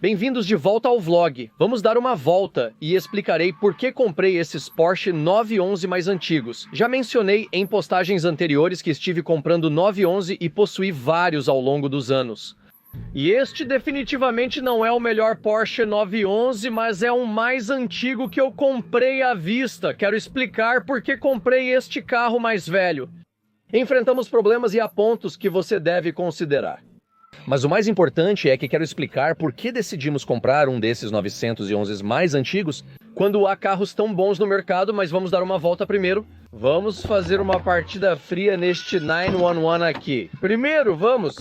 Bem-vindos de volta ao vlog. Vamos dar uma volta e explicarei por que comprei esses Porsche 911 mais antigos. Já mencionei em postagens anteriores que estive comprando 911 e possuí vários ao longo dos anos. E este definitivamente não é o melhor Porsche 911, mas é um mais antigo que eu comprei à vista. Quero explicar por que comprei este carro mais velho. Enfrentamos problemas e há pontos que você deve considerar. Mas o mais importante é que quero explicar por que decidimos comprar um desses 911 mais antigos quando há carros tão bons no mercado, mas vamos dar uma volta primeiro. Vamos fazer uma partida fria neste 911 aqui. Primeiro, vamos...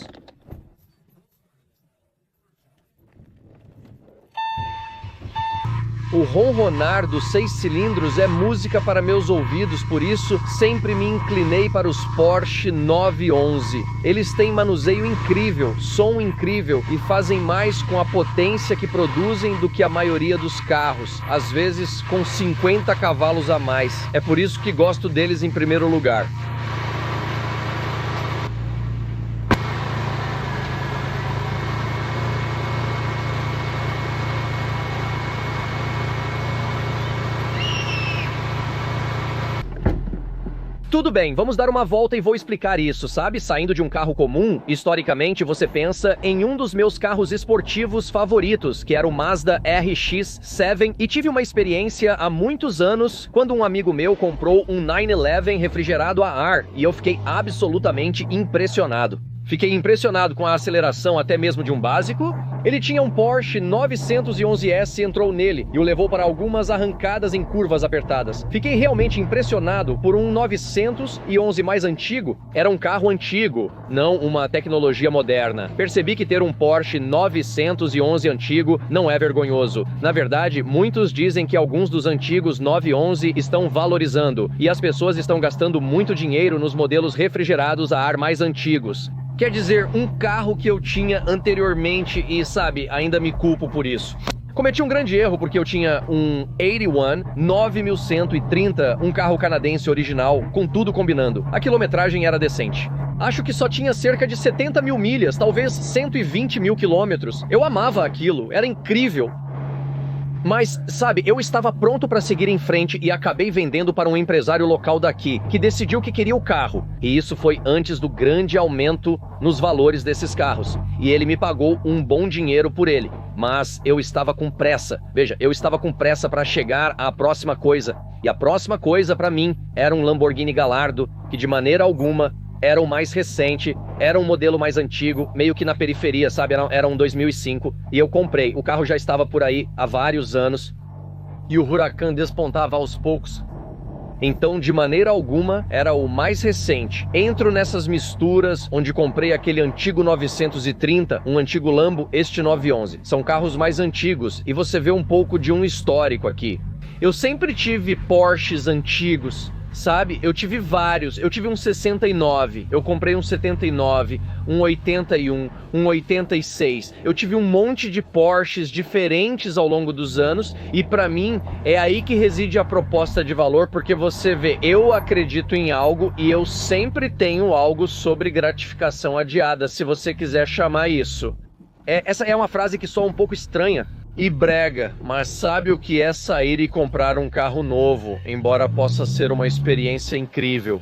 O ronronar dos 6 cilindros é música para meus ouvidos, por isso sempre me inclinei para os Porsche 911. Eles têm manuseio incrível, som incrível e fazem mais com a potência que produzem do que a maioria dos carros, às vezes com 50 cavalos a mais. É por isso que gosto deles em primeiro lugar. Tudo bem, vamos dar uma volta e vou explicar isso, sabe? Saindo de um carro comum, historicamente você pensa em um dos meus carros esportivos favoritos, que era o Mazda RX-7, e tive uma experiência há muitos anos quando um amigo meu comprou um 911 refrigerado a ar, e eu fiquei absolutamente impressionado. Fiquei impressionado com a aceleração até mesmo de um básico. Ele tinha um Porsche 911S e entrou nele e o levou para algumas arrancadas em curvas apertadas. Fiquei realmente impressionado por um 911 mais antigo. Era um carro antigo, não uma tecnologia moderna. Percebi que ter um Porsche 911 antigo não é vergonhoso. Na verdade, muitos dizem que alguns dos antigos 911 estão valorizando e as pessoas estão gastando muito dinheiro nos modelos refrigerados a ar mais antigos. Quer dizer, um carro que eu tinha anteriormente e, sabe, ainda me culpo por isso. Cometi um grande erro porque eu tinha um 81 9130, um carro canadense original, com tudo combinando. A quilometragem era decente. Acho que só tinha cerca de 70 mil milhas, talvez 120 mil quilômetros. Eu amava aquilo, era incrível. Mas, sabe, eu estava pronto para seguir em frente e acabei vendendo para um empresário local daqui, que decidiu que queria o carro. E isso foi antes do grande aumento nos valores desses carros. E ele me pagou um bom dinheiro por ele. Mas eu estava com pressa. Veja, eu estava com pressa para chegar à próxima coisa. E a próxima coisa para mim era um Lamborghini Gallardo, que de maneira alguma era o mais recente, era um modelo mais antigo, meio que na periferia, sabe? Era um 2005, e eu comprei. O carro já estava por aí há vários anos, e o Huracan despontava aos poucos. Então, de maneira alguma, era o mais recente. Entro nessas misturas, onde comprei aquele antigo 930, um antigo Lambo, este 911. São carros mais antigos, e você vê um pouco de um histórico aqui. Eu sempre tive Porsches antigos, sabe? Eu tive vários. Eu tive um 69, eu comprei um 79, um 81, um 86. Eu tive um monte de Porsches diferentes ao longo dos anos e pra mim é aí que reside a proposta de valor, porque você vê, eu acredito em algo e eu sempre tenho algo sobre gratificação adiada, se você quiser chamar isso. Essa é uma frase que soa um pouco estranha e brega, mas sabe o que é sair e comprar um carro novo, embora possa ser uma experiência incrível.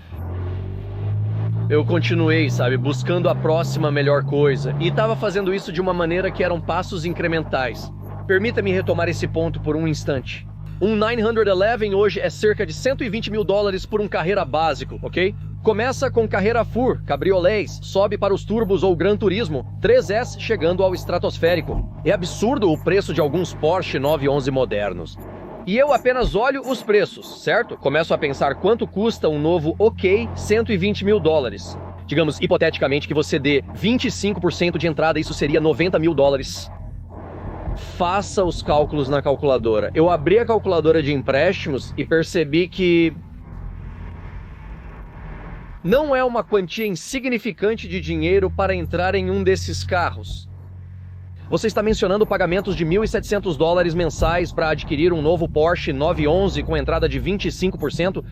Eu continuei, sabe, buscando a próxima melhor coisa, e estava fazendo isso de uma maneira que eram passos incrementais. Permita-me retomar esse ponto por um instante. Um 911 hoje é cerca de 120 mil dólares por um Carrera básico, ok? Começa com Carrera Fur, cabriolés, sobe para os turbos ou Gran Turismo, 3S chegando ao estratosférico. É absurdo o preço de alguns Porsche 911 modernos. E eu apenas olho os preços, certo? Começo a pensar quanto custa um novo OK 120 mil dólares. Digamos, hipoteticamente, que você dê 25% de entrada, isso seria 90 mil dólares. Faça os cálculos na calculadora. Eu abri a calculadora de empréstimos e percebi que não é uma quantia insignificante de dinheiro para entrar em um desses carros. Você está mencionando pagamentos de 1.700 dólares mensais para adquirir um novo Porsche 911 com entrada de 25%?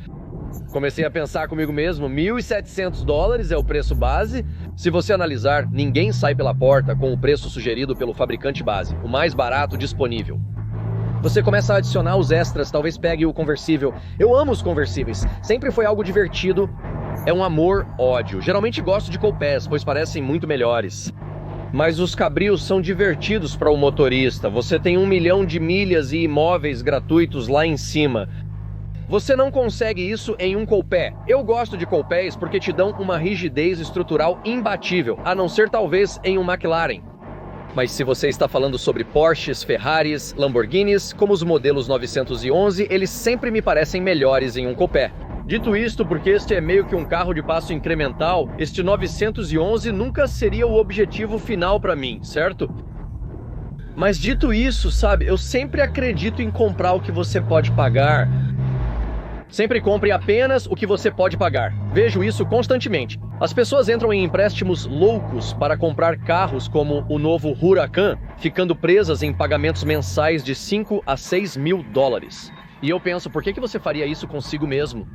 Comecei a pensar comigo mesmo, 1.700 dólares é o preço base? Se você analisar, ninguém sai pela porta com o preço sugerido pelo fabricante base, o mais barato disponível. Você começa a adicionar os extras, talvez pegue o conversível. Eu amo os conversíveis, sempre foi algo divertido. É um amor-ódio. Geralmente gosto de Coupés, pois parecem muito melhores. Mas os cabrios são divertidos para o motorista. Você tem 1 milhão de milhas e imóveis gratuitos lá em cima. Você não consegue isso em um Coupé. Eu gosto de Coupés porque te dão uma rigidez estrutural imbatível, a não ser talvez em um McLaren. Mas se você está falando sobre Porsches, Ferraris, Lamborghinis, como os modelos 911, eles sempre me parecem melhores em um Coupé. Dito isto, porque este é meio que um carro de passo incremental, este 911 nunca seria o objetivo final para mim, certo? Mas dito isso, sabe, eu sempre acredito em comprar o que você pode pagar. Sempre compre apenas o que você pode pagar. Vejo isso constantemente. As pessoas entram em empréstimos loucos para comprar carros como o novo Huracan, ficando presas em pagamentos mensais de 5 a 6 mil dólares. E eu penso, por que você faria isso consigo mesmo?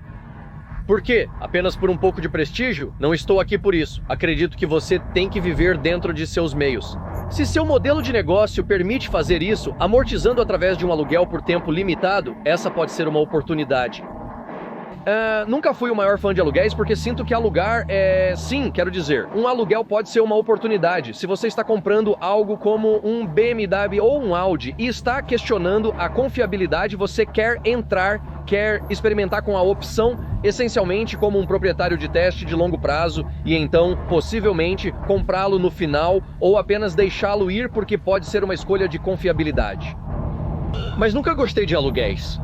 Por quê? Apenas por um pouco de prestígio? Não estou aqui por isso. Acredito que você tem que viver dentro de seus meios. Se seu modelo de negócio permite fazer isso, amortizando através de um aluguel por tempo limitado, essa pode ser uma oportunidade. Nunca fui o maior fã de aluguéis porque sinto que alugar Sim, quero dizer, um aluguel pode ser uma oportunidade. Se você está comprando algo como um BMW ou um Audi e está questionando a confiabilidade, você quer experimentar com a opção, essencialmente como um proprietário de teste de longo prazo e então, possivelmente, comprá-lo no final ou apenas deixá-lo ir porque pode ser uma escolha de confiabilidade. Mas nunca gostei de aluguéis.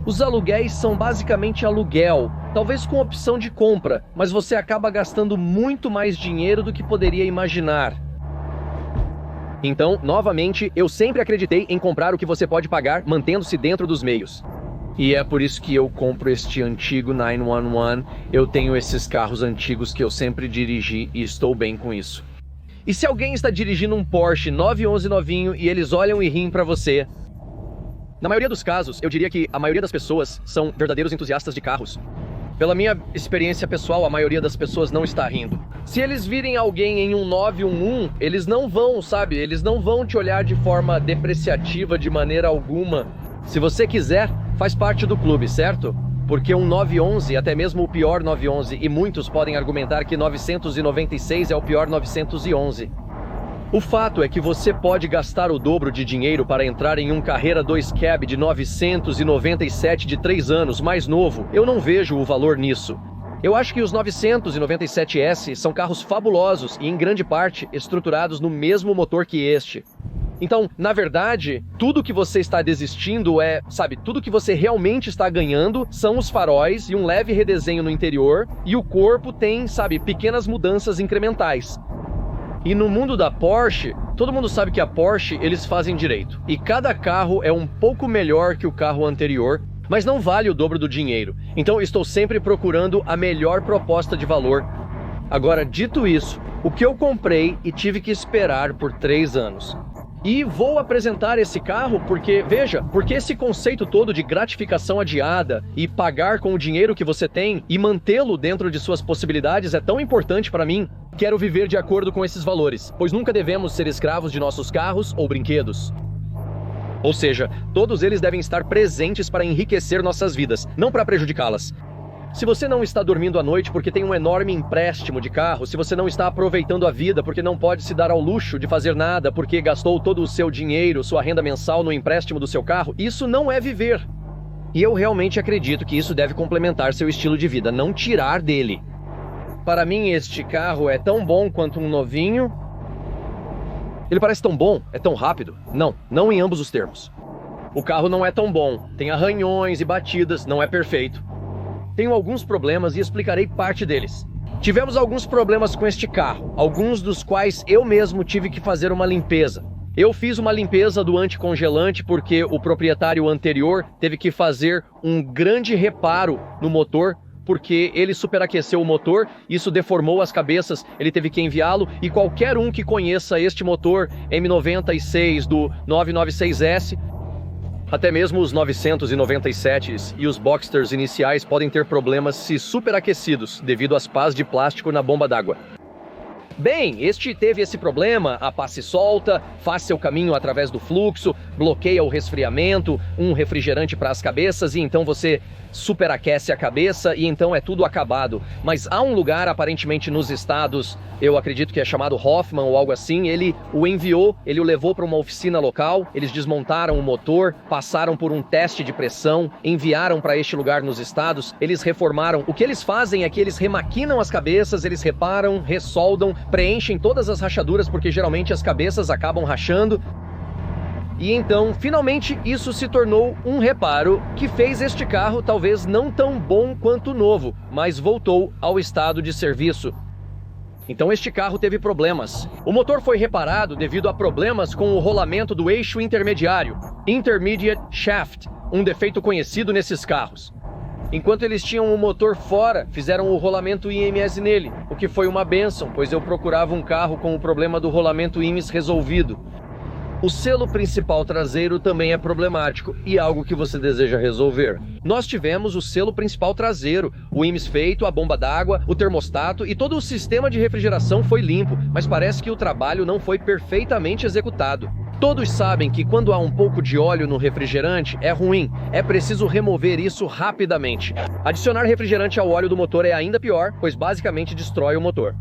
Os aluguéis são basicamente aluguel, talvez com opção de compra, mas você acaba gastando muito mais dinheiro do que poderia imaginar. Então, novamente, eu sempre acreditei em comprar o que você pode pagar, mantendo-se dentro dos meios. E é por isso que eu compro este antigo 911, eu tenho esses carros antigos que eu sempre dirigi e estou bem com isso. E se alguém está dirigindo um Porsche 911 novinho e eles olham e riem para você? Na maioria dos casos, eu diria que a maioria das pessoas são verdadeiros entusiastas de carros. Pela minha experiência pessoal, a maioria das pessoas não está rindo. Se eles virem alguém em um 911, eles não vão, sabe? Eles não vão te olhar de forma depreciativa de maneira alguma. Se você quiser, faz parte do clube, certo? Porque um 911, até mesmo o pior 911, e muitos podem argumentar que 996 é o pior 911. O fato é que você pode gastar o dobro de dinheiro para entrar em um Carrera 2 Cab de 997 de 3 anos, mais novo. Eu não vejo o valor nisso. Eu acho que os 997S são carros fabulosos e, em grande parte, estruturados no mesmo motor que este. Então, na verdade, tudo que você está desistindo tudo que você realmente está ganhando são os faróis e um leve redesenho no interior, e o corpo tem, pequenas mudanças incrementais. E no mundo da Porsche, todo mundo sabe que a Porsche eles fazem direito. E cada carro é um pouco melhor que o carro anterior, mas não vale o dobro do dinheiro. Então estou sempre procurando a melhor proposta de valor. Agora, dito isso, o que eu comprei e tive que esperar por 3 anos. E vou apresentar esse carro porque, veja, porque esse conceito todo de gratificação adiada e pagar com o dinheiro que você tem e mantê-lo dentro de suas possibilidades é tão importante para mim. Quero viver de acordo com esses valores, pois nunca devemos ser escravos de nossos carros ou brinquedos. Ou seja, todos eles devem estar presentes para enriquecer nossas vidas, não para prejudicá-las. Se você não está dormindo à noite porque tem um enorme empréstimo de carro, se você não está aproveitando a vida porque não pode se dar ao luxo de fazer nada porque gastou todo o seu dinheiro, sua renda mensal no empréstimo do seu carro, isso não é viver. E eu realmente acredito que isso deve complementar seu estilo de vida, não tirar dele. Para mim, este carro é tão bom quanto um novinho. Ele parece tão bom, é tão rápido. Não em ambos os termos. O carro não é tão bom, tem arranhões e batidas, não é perfeito. Tenho alguns problemas e explicarei parte deles. Tivemos alguns problemas com este carro, alguns dos quais eu mesmo tive que fazer uma limpeza. Eu fiz uma limpeza do anticongelante porque o proprietário anterior teve que fazer um grande reparo no motor, porque ele superaqueceu o motor, isso deformou as cabeças, ele teve que enviá-lo, e qualquer um que conheça este motor M96 do 996S, até mesmo os 997s e os Boxsters iniciais podem ter problemas se superaquecidos devido às pás de plástico na bomba d'água. Bem, este teve esse problema, a passe solta, faz seu caminho através do fluxo, bloqueia o resfriamento, um refrigerante para as cabeças e então você superaquece a cabeça e então é tudo acabado. Mas há um lugar, aparentemente nos estados, eu acredito que é chamado Hoffman ou algo assim, ele o enviou, ele o levou para uma oficina local, eles desmontaram o motor, passaram por um teste de pressão, enviaram para este lugar nos estados, eles reformaram. O que eles fazem é que eles remaquinam as cabeças, eles reparam, ressoldam, preenchem todas as rachaduras, porque geralmente as cabeças acabam rachando. E então, finalmente, isso se tornou um reparo que fez este carro talvez não tão bom quanto o novo, mas voltou ao estado de serviço. Então este carro teve problemas. O motor foi reparado devido a problemas com o rolamento do eixo intermediário, Intermediate Shaft, um defeito conhecido nesses carros. Enquanto eles tinham o motor fora, fizeram o rolamento IMS nele, o que foi uma bênção, pois eu procurava um carro com o problema do rolamento IMS resolvido. O selo principal traseiro também é problemático e algo que você deseja resolver. Nós tivemos o selo principal traseiro, o IMS feito, a bomba d'água, o termostato e todo o sistema de refrigeração foi limpo, mas parece que o trabalho não foi perfeitamente executado. Todos sabem que quando há um pouco de óleo no refrigerante é ruim, é preciso remover isso rapidamente. Adicionar refrigerante ao óleo do motor é ainda pior, pois basicamente destrói o motor.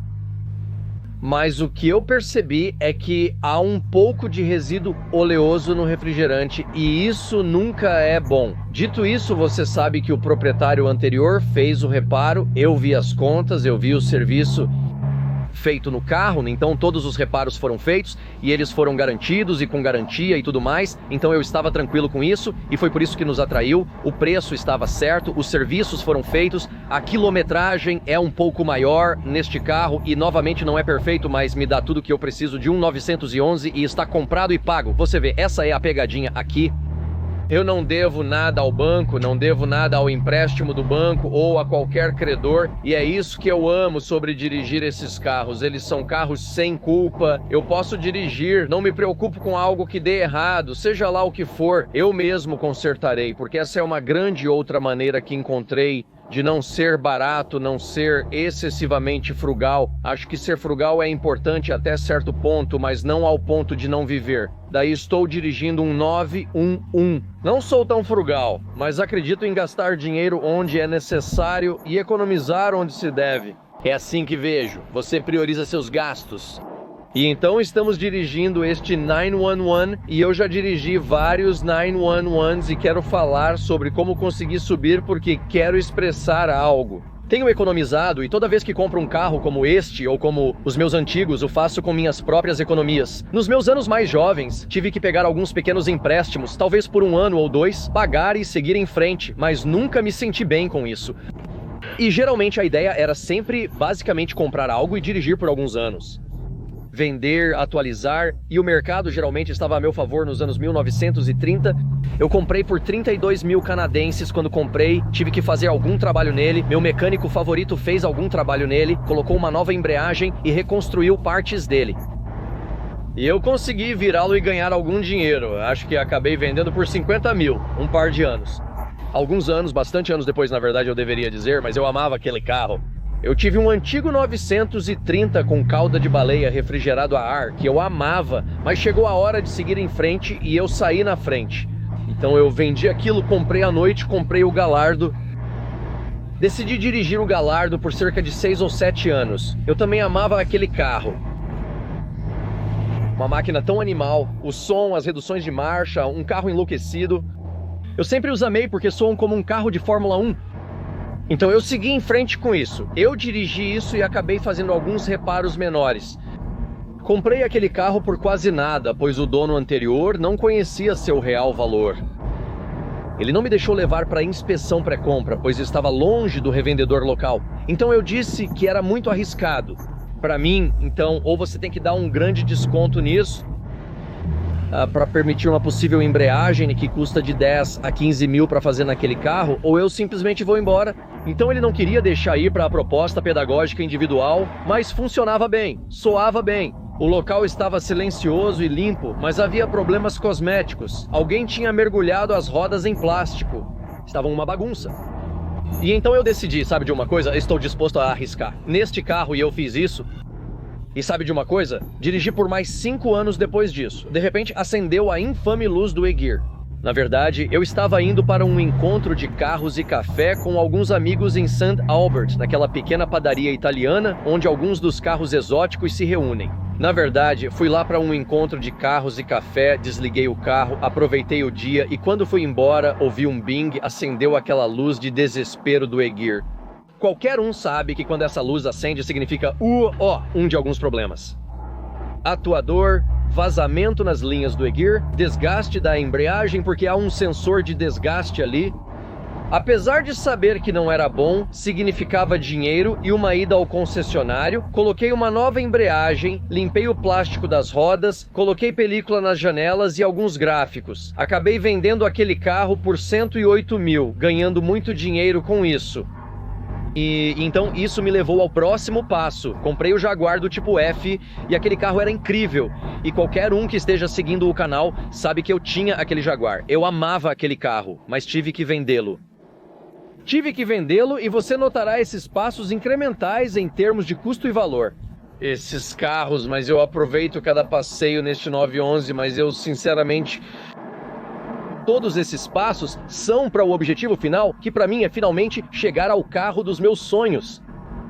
Mas o que eu percebi é que há um pouco de resíduo oleoso no refrigerante e isso nunca é bom. Dito isso, você sabe que o proprietário anterior fez o reparo, eu vi as contas, eu vi o serviço feito no carro, então todos os reparos foram feitos e eles foram garantidos e com garantia e tudo mais, então eu estava tranquilo com isso e foi por isso que nos atraiu, o preço estava certo, os serviços foram feitos, a quilometragem é um pouco maior neste carro e novamente não é perfeito, mas me dá tudo que eu preciso de um 911 e está comprado e pago. Você vê, essa é a pegadinha aqui. Eu não devo nada ao banco, não devo nada ao empréstimo do banco ou a qualquer credor, e é isso que eu amo sobre dirigir esses carros. Eles são carros sem culpa, eu posso dirigir, não me preocupo com algo que dê errado, seja lá o que for, eu mesmo consertarei, porque essa é uma grande outra maneira que encontrei de não ser barato, não ser excessivamente frugal. Acho que ser frugal é importante até certo ponto, mas não ao ponto de não viver. Daí estou dirigindo um 911. Não sou tão frugal, mas acredito em gastar dinheiro onde é necessário e economizar onde se deve. É assim que vejo. Você prioriza seus gastos. E então estamos dirigindo este 911 e eu já dirigi vários 911s e quero falar sobre como consegui subir porque quero expressar algo. Tenho economizado e toda vez que compro um carro como este ou como os meus antigos, o faço com minhas próprias economias. Nos meus anos mais jovens, tive que pegar alguns pequenos empréstimos, talvez por um ano ou dois, pagar e seguir em frente, mas nunca me senti bem com isso. E geralmente a ideia era sempre basicamente comprar algo e dirigir por alguns anos. Vender, atualizar, e o mercado geralmente estava a meu favor nos anos 1930. Eu comprei por 32 mil canadenses quando comprei, tive que fazer algum trabalho nele, meu mecânico favorito fez algum trabalho nele, colocou uma nova embreagem e reconstruiu partes dele. E eu consegui virá-lo e ganhar algum dinheiro, acho que acabei vendendo por 50 mil, um par de anos. Alguns anos, bastante anos depois na verdade eu deveria dizer, mas eu amava aquele carro. Eu tive um antigo 930 com cauda de baleia refrigerado a ar, que eu amava, mas chegou a hora de seguir em frente e eu saí na frente. Então eu vendi aquilo, comprei à noite, comprei o Gallardo. Decidi dirigir o Gallardo por cerca de 6 ou 7 anos. Eu também amava aquele carro. Uma máquina tão animal, o som, as reduções de marcha, um carro enlouquecido. Eu sempre os amei porque soam como um carro de Fórmula 1. Então eu segui em frente com isso. Eu dirigi isso e acabei fazendo alguns reparos menores. Comprei aquele carro por quase nada, pois o dono anterior não conhecia seu real valor. Ele não me deixou levar para inspeção pré-compra, pois estava longe do revendedor local. Então eu disse que era muito arriscado. Para mim, então, ou você tem que dar um grande desconto nisso, para permitir uma possível embreagem que custa de 10 a 15 mil para fazer naquele carro, ou eu simplesmente vou embora. Então ele não queria deixar ir para a proposta pedagógica individual, mas funcionava bem, soava bem. O local estava silencioso e limpo, mas havia problemas cosméticos. Alguém tinha mergulhado as rodas em plástico. Estavam uma bagunça. E então eu decidi, sabe de uma coisa? Estou disposto a arriscar. Neste carro, e eu fiz isso, E sabe de uma coisa? Dirigi por mais 5 anos depois disso. De repente, acendeu a infame luz do Egir. Na verdade, eu estava indo para um encontro de carros e café com alguns amigos em St. Albert, naquela pequena padaria italiana, onde alguns dos carros exóticos se reúnem. Na verdade, fui lá para um encontro de carros e café, desliguei o carro, aproveitei o dia e quando fui embora, ouvi um bing, acendeu aquela luz de desespero do Egir. Qualquer um sabe que quando essa luz acende significa um de alguns problemas. Atuador, vazamento nas linhas do Egir, desgaste da embreagem porque há um sensor de desgaste ali. Apesar de saber que não era bom, significava dinheiro e uma ida ao concessionário, coloquei uma nova embreagem, limpei o plástico das rodas, coloquei película nas janelas e alguns gráficos. Acabei vendendo aquele carro por 108 mil, ganhando muito dinheiro com isso. E então isso me levou ao próximo passo. Comprei o Jaguar do tipo F e aquele carro era incrível. E qualquer um que esteja seguindo o canal sabe que eu tinha aquele Jaguar. Eu amava aquele carro, mas tive que vendê-lo. Tive que vendê-lo e você notará esses passos incrementais em termos de custo e valor. Esses carros, mas eu aproveito cada passeio neste 911, mas eu sinceramente... Todos esses passos são para o objetivo final, que para mim é finalmente chegar ao carro dos meus sonhos.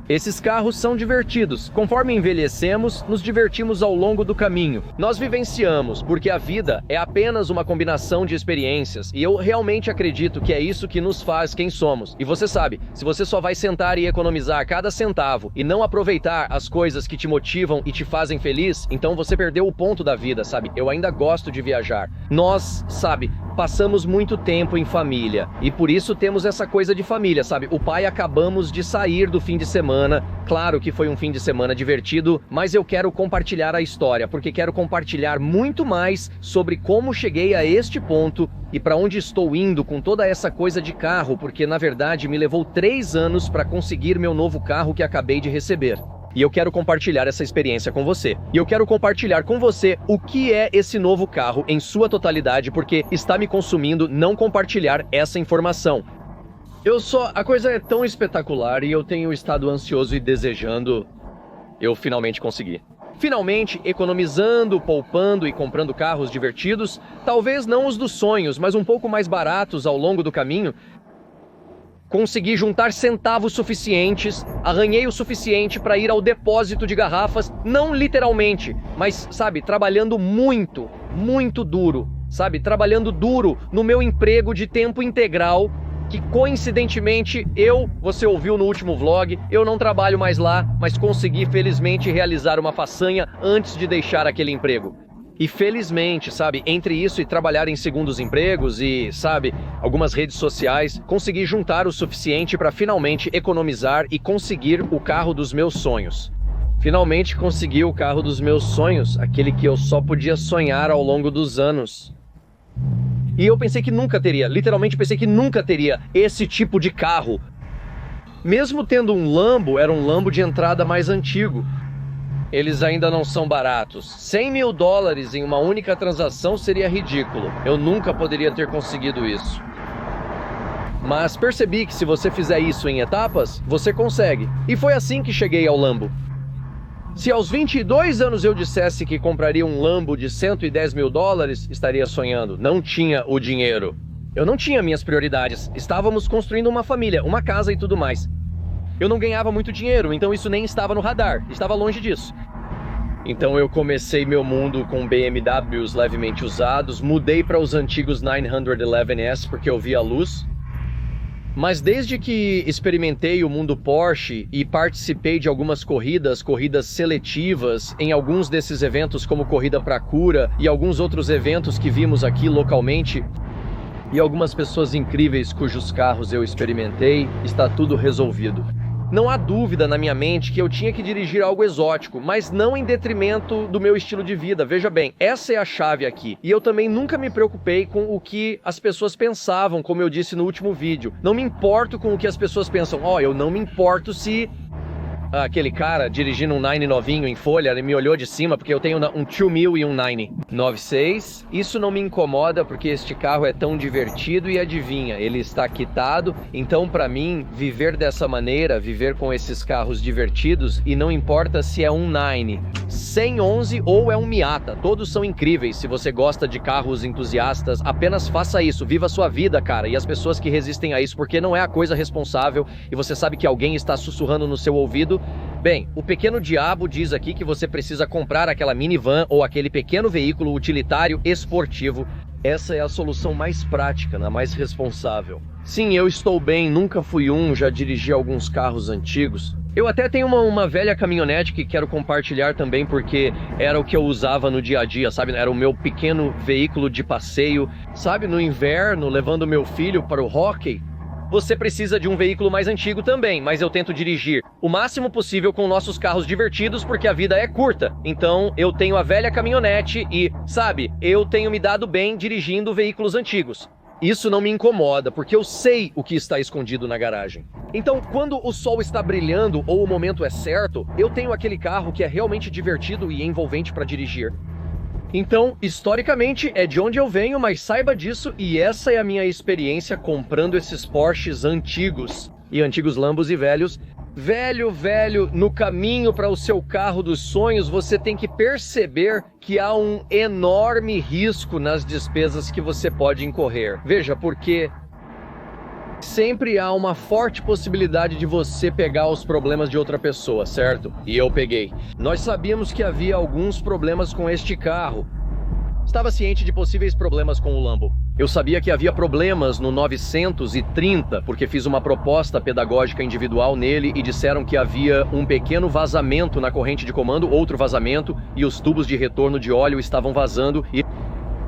Esses carros são divertidos. Conforme envelhecemos, nos divertimos ao longo do caminho. Nós vivenciamos, porque a vida é apenas uma combinação de experiências. E eu realmente acredito que é isso que nos faz quem somos. E você sabe, se você só vai sentar e economizar cada centavo e não aproveitar as coisas que te motivam e te fazem feliz, então você perdeu o ponto da vida, sabe? Eu ainda gosto de viajar. Nós, sabe, passamos muito tempo em família. E por isso temos essa coisa de família, sabe? O pai acabamos de sair do fim de semana. Claro que foi um fim de semana divertido, mas eu quero compartilhar a história, porque quero compartilhar muito mais sobre como cheguei a este ponto e para onde estou indo com toda essa coisa de carro, porque na verdade me levou 3 anos para conseguir meu novo carro que acabei de receber. E eu quero compartilhar essa experiência com você. E eu quero compartilhar com você o que é esse novo carro em sua totalidade, porque está me consumindo não compartilhar essa informação. A coisa é tão espetacular e eu tenho estado ansioso e desejando. Eu finalmente consegui. Finalmente, economizando, poupando e comprando carros divertidos, talvez não os dos sonhos, mas um pouco mais baratos ao longo do caminho. Consegui juntar centavos suficientes, arranhei o suficiente para ir ao depósito de garrafas, não literalmente, mas, sabe, trabalhando muito, muito duro, sabe, trabalhando duro no meu emprego de tempo integral, que coincidentemente você ouviu no último vlog, eu não trabalho mais lá, mas consegui felizmente realizar uma façanha antes de deixar aquele emprego. E felizmente, sabe, entre isso e trabalhar em segundos empregos e, sabe, algumas redes sociais, consegui juntar o suficiente para finalmente economizar e conseguir o carro dos meus sonhos. Finalmente consegui o carro dos meus sonhos, aquele que eu só podia sonhar ao longo dos anos. E eu pensei que nunca teria, literalmente pensei que nunca teria esse tipo de carro. Mesmo tendo um Lambo, era um Lambo de entrada mais antigo. Eles ainda não são baratos. 100 mil dólares em uma única transação seria ridículo. Eu nunca poderia ter conseguido isso. Mas percebi que se você fizer isso em etapas, você consegue. E foi assim que cheguei ao Lambo. Se aos 22 anos eu dissesse que compraria um Lambo de 110 mil dólares, estaria sonhando. Não tinha o dinheiro. Eu não tinha minhas prioridades. Estávamos construindo uma família, uma casa e tudo mais. Eu não ganhava muito dinheiro, então isso nem estava no radar. Estava longe disso. Então eu comecei meu mundo com BMWs levemente usados, mudei para os antigos 911S porque eu vi a luz. Mas desde que experimentei o mundo Porsche e participei de algumas corridas seletivas, em alguns desses eventos como Corrida pra Cura e alguns outros eventos que vimos aqui localmente, e algumas pessoas incríveis cujos carros eu experimentei, está tudo resolvido. Não há dúvida na minha mente que eu tinha que dirigir algo exótico, mas não em detrimento do meu estilo de vida. Veja bem, essa é a chave aqui. E eu também nunca me preocupei com o que as pessoas pensavam, como eu disse no último vídeo. Não me importo com o que as pessoas pensam. Eu não me importo se aquele cara dirigindo um Nine novinho em folha, ele me olhou de cima porque eu tenho um 2000 e um Nine 96. Isso não me incomoda porque este carro é tão divertido e adivinha, ele está quitado. Então, para mim, viver dessa maneira, viver com esses carros divertidos, e não importa se é um Nine 111 ou é um Miata, todos são incríveis. Se você gosta de carros entusiastas, apenas faça isso, viva a sua vida, cara. E as pessoas que resistem a isso porque não é a coisa responsável e você sabe que alguém está sussurrando no seu ouvido, bem, o pequeno diabo diz aqui que você precisa comprar aquela minivan ou aquele pequeno veículo utilitário esportivo. Essa é a solução mais prática, a mais responsável. Sim, eu estou bem, nunca fui já dirigi alguns carros antigos. Eu até tenho uma velha caminhonete que quero compartilhar também porque era o que eu usava no dia a dia, sabe? Era o meu pequeno veículo de passeio, sabe? No inverno, levando meu filho para o hóquei. Você precisa de um veículo mais antigo também, mas eu tento dirigir o máximo possível com nossos carros divertidos porque a vida é curta. Então eu tenho a velha caminhonete e, sabe, eu tenho me dado bem dirigindo veículos antigos. Isso não me incomoda, porque eu sei o que está escondido na garagem. Então, quando o sol está brilhando ou o momento é certo, eu tenho aquele carro que é realmente divertido e envolvente para dirigir. Então, historicamente, é de onde eu venho, mas saiba disso, e essa é a minha experiência comprando esses Porsches antigos, e antigos Lambos e velhos. Velho, no caminho para o seu carro dos sonhos, você tem que perceber que há um enorme risco nas despesas que você pode incorrer. Veja, porque sempre há uma forte possibilidade de você pegar os problemas de outra pessoa, certo? E eu peguei. Nós sabíamos que havia alguns problemas com este carro. Estava ciente de possíveis problemas com o Lambo. Eu sabia que havia problemas no 930, porque fiz uma proposta pedagógica individual nele e disseram que havia um pequeno vazamento na corrente de comando, outro vazamento, e os tubos de retorno de óleo estavam vazando e...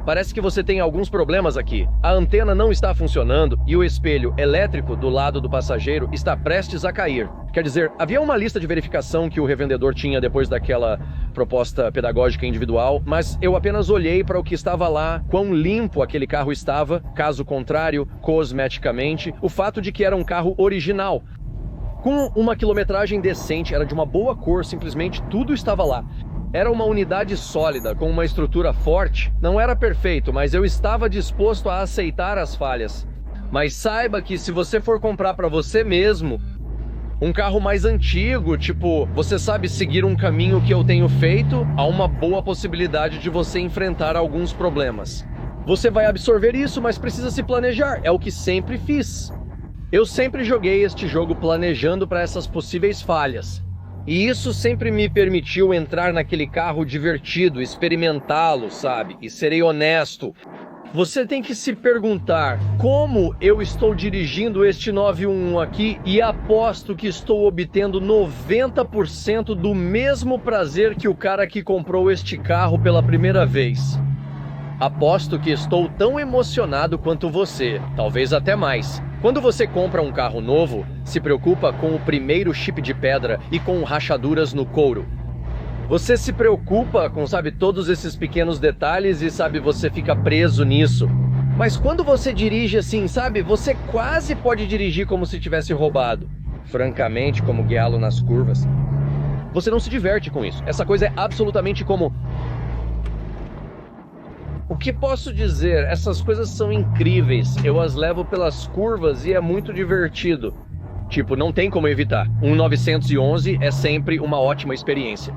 Parece que você tem alguns problemas aqui. A antena não está funcionando e o espelho elétrico do lado do passageiro está prestes a cair. Quer dizer, havia uma lista de verificação que o revendedor tinha depois daquela proposta pedagógica individual, mas eu apenas olhei para o que estava lá, quão limpo aquele carro estava, caso contrário, cosmeticamente, o fato de que era um carro original. Com uma quilometragem decente, era de uma boa cor, simplesmente tudo estava lá. Era uma unidade sólida, com uma estrutura forte. Não era perfeito, mas eu estava disposto a aceitar as falhas. Mas saiba que se você for comprar para você mesmo um carro mais antigo, tipo, você sabe seguir um caminho que eu tenho feito, há uma boa possibilidade de você enfrentar alguns problemas. Você vai absorver isso, mas precisa se planejar. É o que sempre fiz. Eu sempre joguei este jogo planejando para essas possíveis falhas. E isso sempre me permitiu entrar naquele carro divertido, experimentá-lo, sabe? E serei honesto. Você tem que se perguntar como eu estou dirigindo este 911 aqui e aposto que estou obtendo 90% do mesmo prazer que o cara que comprou este carro pela primeira vez. Aposto que estou tão emocionado quanto você, talvez até mais. Quando você compra um carro novo, se preocupa com o primeiro chip de pedra e com rachaduras no couro. Você se preocupa com, sabe, todos esses pequenos detalhes e, sabe, você fica preso nisso. Mas quando você dirige assim, sabe, você quase pode dirigir como se tivesse roubado. Francamente, como guiá-lo nas curvas. Você não se diverte com isso. Essa coisa é absolutamente como... O que posso dizer? Essas coisas são incríveis. Eu as levo pelas curvas e é muito divertido. Tipo, não tem como evitar. Um 911 é sempre uma ótima experiência.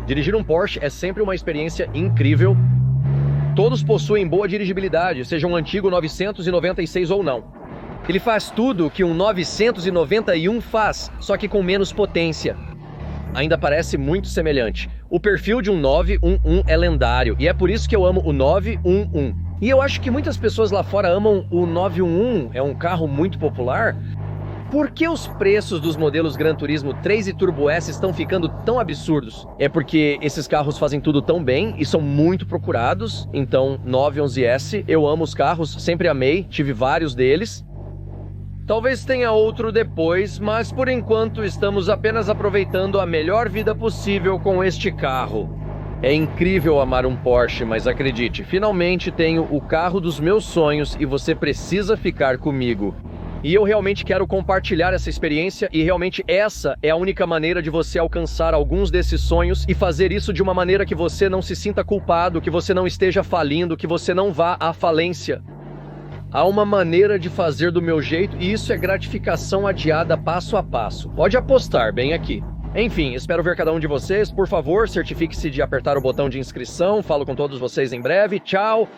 Dirigir um Porsche é sempre uma experiência incrível. Todos possuem boa dirigibilidade, seja um antigo 996 ou não. Ele faz tudo o que um 991 faz, só que com menos potência. Ainda parece muito semelhante. O perfil de um 911 é lendário, e é por isso que eu amo o 911. E eu acho que muitas pessoas lá fora amam o 911, é um carro muito popular. Por que os preços dos modelos Gran Turismo 3 e Turbo S estão ficando tão absurdos? É porque esses carros fazem tudo tão bem e são muito procurados. Então, 911S, eu amo os carros, sempre amei, tive vários deles. Talvez tenha outro depois, mas por enquanto estamos apenas aproveitando a melhor vida possível com este carro. É incrível amar um Porsche, mas acredite, finalmente tenho o carro dos meus sonhos e você precisa ficar comigo. E eu realmente quero compartilhar essa experiência e realmente essa é a única maneira de você alcançar alguns desses sonhos e fazer isso de uma maneira que você não se sinta culpado, que você não esteja falindo, que você não vá à falência. Há uma maneira de fazer do meu jeito e isso é gratificação adiada passo a passo. Pode apostar bem aqui. Enfim, espero ver cada um de vocês. Por favor, certifique-se de apertar o botão de inscrição. Falo com todos vocês em breve. Tchau!